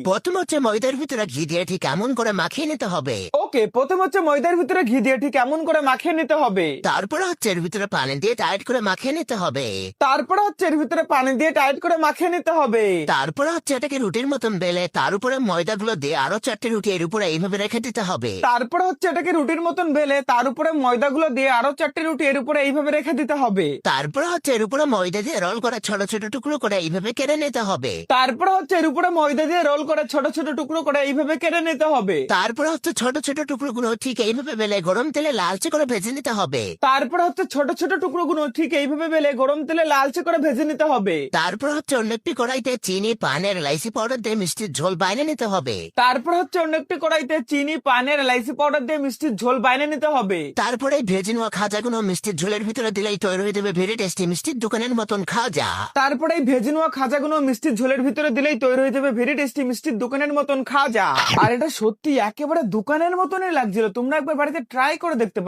প্রথম হচ্ছে ময়দার ভিতরে ঘি দিয়ে ঠিক এমন করে মাখিয়ে নিতে হবে। ওকে, প্রথম হচ্ছে ময়দার ভিতরে ঘি দিয়ে ঠিক এমন করে মাখিয়ে নিতে হবে। তারপরে হচ্ছে এর ভিতরে পানি দিয়ে টাইট করে মাখিয়ে নিতে হবে। তারপরে হচ্ছে এর ভিতরে পানি দিয়ে টাইট করে মাখিয়ে নিতে হবে। তারপরে হচ্ছে এটাকে রুটির মতন বেলে তার উপরে ময়দাগুলো দিয়ে আরো 4টে রুটি এর উপরে এইভাবে রেখে দিতে হবে। তারপরে হচ্ছে এটাকে রুটির মতন বেলে তার উপরে ময়দাগুলো দিয়ে আরো 4টে রুটি এর উপরে এইভাবে রেখে দিতে হবে। তারপরে হচ্ছে এর উপরে ময়দা দিয়ে রোল করে ছোট ছোট টুকরো করে এইভাবে কেটে নিতে হবে। তারপরে হচ্ছে এর উপরে ময়দা দিয়ে রোল করে ছোট ছোট টুকরো করে এইভাবে কেটে নিতে হবে। তারপরে হচ্ছে ছোট ছোট টুকরোগুলো ঠিক এইভাবে বেলে গরম তেলে লালচে করে ভেজে নিতে হবে। তারপরে হচ্ছে ছোট ছোট টুকরোগুলো ঠিক এইভাবে বেলে গরম তেলে লালচে করে ভেজে নিতে হবে। তারপর হচ্ছে অন্য একটি কড়াইতে চিনি পানের এলাইচি পাউডার দিয়ে মিষ্টির ঝোল বাইনে নিতে হবে। তারপর হচ্ছে অন্য একটি কড়াইতে চিনি পানের এলাইচি পাউডার দিয়ে মিষ্টির ঝোল বাইনে নিতে হবে। তারপরে ভেজে নেওয়া খাজাগুলো মিষ্টির ঝোলের ভিতরে দিলেই তৈরি হয়ে যাবে ভেরি টেস্টি মিষ্টির দোকানের মতন খাজা। তারপরে এই ভেজে নেওয়া খাজাগুলো মিষ্টির ঝোলের ভিতরে দিলেই তৈরি হয়ে যাবে ভেরি টেস্টি মিষ্টির দোকানের মতন খাজা। আর এটা সত্যি একেবারে দোকানের মতনই লাগছিল, তোমরা একবার বাড়িতে ট্রাই করে দেখতে পারো।